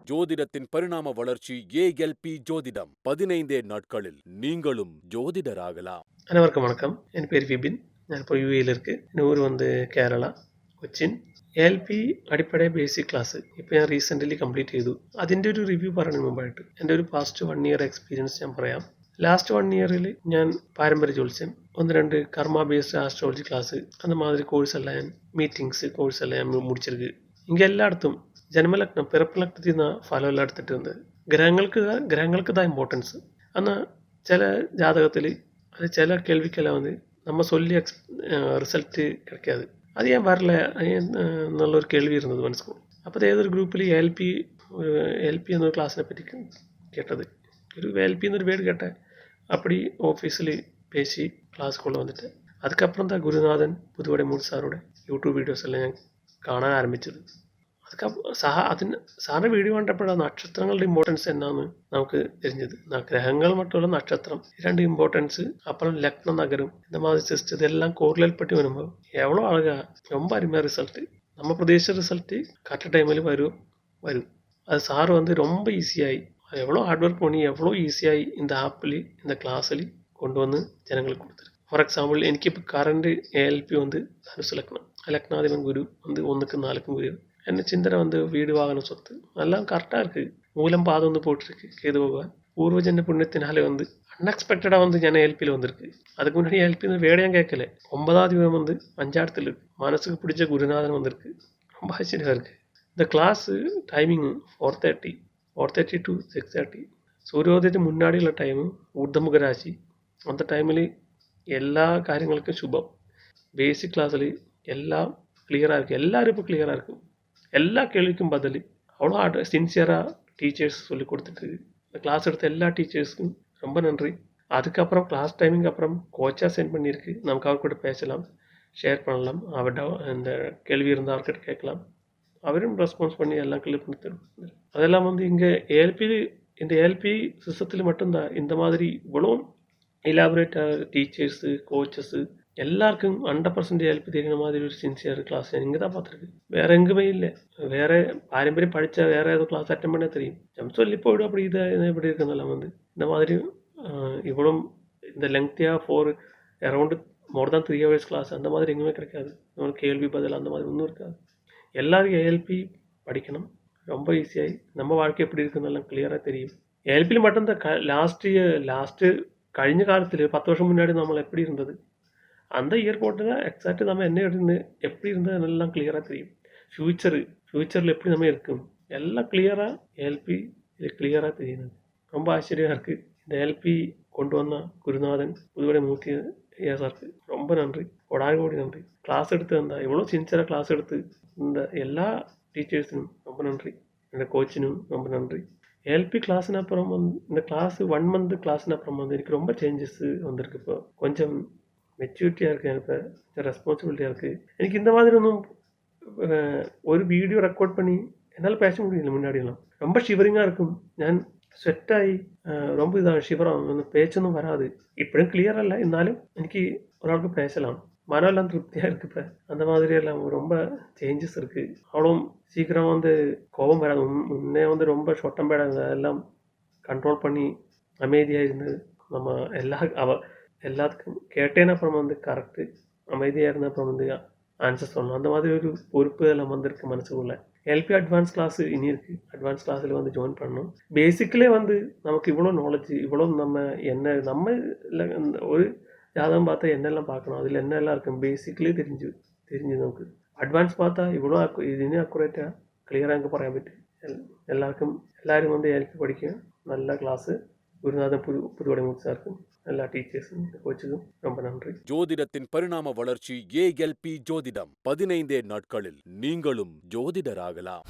ஜோதிடத்தின் பரிணாம வளர்ச்சி ஏஎல்பி ஜோதிடம் 15 நாட்களில் நீங்களும் ஜோதிடராகலாம். അനവർക്കും വണക്കം. എൻ്റെ പേര് വിപിൻ. ഞാനിപ്പോൾ UAE എൻ്റെ ഊര് കേരള, കൊച്ചിൻ. ALP അടിപ്പട ബേസിക് ക്ലാസ് ഇപ്പോൾ ഞാൻ റീസെൻ്റ്ലി കംപ്ലീറ്റ് ചെയ്തു. അതിൻ്റെ ഒരു റിവ്യൂ പറയുന്നതിന് മുമ്പായിട്ട് എൻ്റെ ഒരു പാസ്റ്റ് 1 ഇയർ എക്സ്പീരിയൻസ് ഞാൻ പറയാം. ലാസ്റ്റ് 1 ഇയറിൽ ഞാൻ പാരമ്പര്യ ജ്യോത്സ്യം, 1-2 കർമ്മ ബേസ്ഡ് ആസ്ട്രോളജി ക്ലാസ്, அந்த மாதிரி கோர்ஸ் எல்லாம் மீட்டிங்ஸு கோர்ஸ் எல்லாம் ഞാൻ முடிச்சிருக்கு. இங்கே எல்லாയിടത്തും ജന്മലഗ്നം പിറപ്പ് ലഗ്നത്തിൽ നിന്ന് ഫലം എല്ലാം എടുത്തിട്ടുണ്ട്. ഗ്രഹങ്ങൾക്ക് தான் ഇമ്പോർട്ടൻസ്. എന്നാൽ ചില ജാതകത്തിൽ அது சில கேள்விக்கெல்லாம் நம்ம சொல்லி റിസൾട്ട് கிடைக்காது. അത് ഞാൻ വരില്ല എന്നുള്ളൊരു കേൾവി ഇരുന്നത് മനസ്സിലാക്കും. അപ്പോൾ ഏതൊരു ഗ്രൂപ്പിൽ എൽ പി എന്നൊരു ക്ലാസ്സിനെ പറ്റി കേട്ടത്. ഒരു എൽ പി എന്നൊരു വേർഡ് കേട്ട அப்படி ഓഫീസിൽ பேசி ക്ലാസ്സുകൾ വന്നിട്ട് அதுக்கப்புறம் தான் ഗുരുനാഥൻ പുതുവടை മൂട് സാറുടെ യൂട്യൂബ് വീഡിയോസ് എല്ലാം ഞാൻ കാണാൻ ആരംഭിച്ചത്. സാറിൻ്റെ വീഡിയോ കണ്ടപ്പോഴാണ് നക്ഷത്രങ്ങളുടെ ഇമ്പോർട്ടൻസ് എന്നാന്ന് നമുക്ക് தெரிஞ்சது. கிரகங்கள் மட்டும் இல்லை, நட்சத்திரம் இரண்டு இம்பார்ட்டன்ஸு, அப்புறம் லக்ன நகரம், இந்த மாதிரி சிஸ்டம் இதெல்லாம் கோரிலேட் பண்ணி வரும்போது எவ்வளோ அழகா ரொம்ப அருமையாக ரிசல்ட்டு, நம்ம பிரதேச ரிசல்ட்டு கரெக்ட் டைமில் வரும். அது சார் ரொம்ப ஈஸியாகி எவ்வளோ ஹார்ட் ஒர்க் பண்ணி எவ்வளோ ஈஸியாகி இந்த ஆப்பில் இந்த கிளாஸில் கொண்டு வந்து ஜனங்களுக்கு கொடுத்துருக்கு. ഫോർ എക്സാമ്പിൾ എനിക്കിപ്പോൾ കറണ്ട് ALP ധനുസ് ലഗ്നം, ലഗ്നാധിപൻ ഗുരു 1க்கும் 4க்கும் ഗുരു. என்ன சிந்தனை வீடு வாகன சொத்து எல்லாம் கரெக்டாக இருக்குது. மூலம் பாதம் போட்டிருக்கு கேது பகவான். பூர்வஜன்ம புண்ணியத்தினாலே அன்எக்ஸ்பெக்டடாக ഞാൻ ALPயில் வந்திருக்கு. அதுக்கு முன்னாடி ALP வேடையும் கேட்கல. 9ஆம் தினம் 5ஆம் இடத்துல இருக்கு. மனசுக்கு பிடிச்ச குருநாதன் வந்திருக்கு. ரொம்ப ஆச்சரியமாக இருக்குது. இந்த கிளாஸு டைமிங் 4:30 to 6:30. சூரியோதயத்துக்கு முன்னாடி உள்ள டைமு ஊர்தமுக ராசி. அந்த டைமில் எல்லா കാര്യങ്ങൾക്കും ശുഭം. ബേസിക് ക്ലാസ്സിൽ എല്ലാം ക്ലിയറാக இருக்குது. எல்லாரும் இப்போ கிளியராக இருக்கும். எல்லா கேள்விக்கும் பதில் அவ்வளோ சின்சியராக டீச்சர்ஸ் சொல்லி கொடுத்துட்டு கிளாஸ் எடுத்த எல்லா டீச்சர்ஸ்க்கும் ரொம்ப நன்றி. அதுக்கப்புறம் கிளாஸ் டைமிங் அப்புறம் கோச்சாக சென்ட் பண்ணியிருக்கு. நமக்கு அவர் கூட பேசலாம், ஷேர் பண்ணலாம். அவர்கிட்ட இந்த கேள்வி இருந்தால் அவர்கிட்ட கேட்கலாம். அவரும் ரெஸ்பான்ஸ் பண்ணி எல்லாம் கிளியர் பண்ணி தரும். அதெல்லாம் இங்கே இந்த ALP சிஸ்டத்தில் மட்டும்தான் இந்த மாதிரி இவ்வளோ இலாபரேட்டாக டீச்சர்ஸு கோச்சஸ்ஸு எல்லாருக்கும் 100% ALP தெரியுற மாதிரி ஒரு சின்சியர் கிளாஸ் இங்கே தான் பார்த்துருக்கு. வேறு எங்குமே இல்லை. வேறு பாரம்பரியம் படித்த வேறு ஏதோ கிளாஸ் அட்டன் பண்ண தெரியும். நம்ம சொல்லி போய்டும். அப்படி இப்படி இருக்கிறதெல்லாம் இந்த மாதிரி இவ்வளோ இந்த லெங்க்தியாக அரௌண்டு மோர் தான் 3 hours கிளாஸ் அந்த மாதிரி எங்குமே கிடைக்காது. நம்மளுக்கு கேள்வி பதில் அந்த மாதிரி ஒன்றும் இருக்காது. எல்லாருக்கும் ALP படிக்கணும். ரொம்ப ஈஸியாகி நம்ம வாழ்க்கை எப்படி இருக்குன்னெல்லாம் கிளியராக தெரியும். ALPயில் மட்டும்தான் லாஸ்ட்டு കഴിഞ്ഞ കാലത്തിൽ 10 வருஷம் முன்னாடி നമ്മൾ எப்படி இருந்தது அந்த இயர் போட்டு எக்ஸாக்ட் நம்ம என்ன எப்படி இருந்தது எல்லாம் கிளியராக தெரியும். ஃப்யூச்சரில் எப்படி நம்ம இருக்கும் எல்லாம் கிளியராக ALP இது கிளியராக தெரியுது. ரொம்ப ஆச்சரியமாக இருக்குது. இந்த ALP கொண்டு வந்த குருநாதன் புதுவடை மூர்த்தி சாருக்கு ரொம்ப நன்றி, கோடாகோடி நன்றி. கிளாஸ் எடுத்து இவ்வளோ சின்சியராக கிளாஸ் எடுத்து இந்த எல்லா டீச்சர்ஸிനും ரொம்ப நன்றி. என்னோட கோச்சினும் ரொம்ப நன்றி. ALP கிளாஸ்னு அப்புறம் இந்த கிளாஸ் 1 month கிளாஸ்னு அப்புறம் எனக்கு ரொம்ப சேஞ்சஸ் வந்திருக்கு. இப்போ கொஞ்சம் மெச்சூரிட்டியாக இருக்குது. எனக்கு கொஞ்சம் ரெஸ்பான்சிபிலிட்டியாக இருக்குது. எனக்கு இந்த மாதிரி ஒரு வீடியோ ரெக்கார்ட் பண்ணி என்னால் பேச முடியல. முன்னாடியெல்லாம் ரொம்ப ஷிவரிங்காக இருக்கும். ഞാൻ സ്വെറ്റായി ரொம்ப இதாக ஷிவரம் பேச்சொന്നും வராது. இப்படியும் கிளியராக இல்லை, இருந்தாலும் எனக்கு ஒராளுக்கு பேசலாம். மனமெல்லாம் திருப்தியாக இருக்குது. இப்போ அந்த மாதிரியெல்லாம் ரொம்ப சேஞ்சஸ் இருக்குது. அவ்வளோ சீக்கிரம் கோபம் வராது. முன்னே ரொம்ப சொட்டம் பேடாது. அதெல்லாம் கண்ட்ரோல் பண்ணி அமைதியாக இருந்து நம்ம எல்லாத்துக்கும் கேட்டேன்னு அப்புறம் கரெக்டு அமைதியாக இருந்த அப்புறம் ஆன்சர் சொல்லணும். அந்த மாதிரி ஒரு பொறுப்பு எல்லாம் வந்திருக்கு மனசுக்குள்ள. ALP அட்வான்ஸ் கிளாஸ் இனி இருக்குது. அட்வான்ஸ் கிளாஸில் ஜாயின் பண்ணணும். பேசிக்கலே நமக்கு இவ்வளோ நாலேஜ், இவ்வளோ நம்ம ஒரு ஜாதகம் பார்த்தா என்னெல்லாம் பார்க்கணும், அதில் என்னெல்லாம் இருக்கும் பேசிக்லி தெரிஞ்சு നമുക്ക്. അഡ്വാൻസ് பார்த்தா இவ்வளோ ഇതിനെ അക്യുറേറ്റാக ക്ലിയറാக എനിക്ക് പറയാൻ പറ്റും. എല്ലാവരും ALP പഠിക്കുക. நல்ல கிளாஸு. குருநாதன் புதுவடை மூர்த்தி சாருக்கும் எல்லா டீச்சர்ஸும் கோச்சுக்கும் ரொம்ப நன்றி. ஜோதிடத்தின் பரிணாம வளர்ச்சி ALP ஜோதிடம் 15 நாட்களில் நீங்களும் ஜோதிடராகலாம்.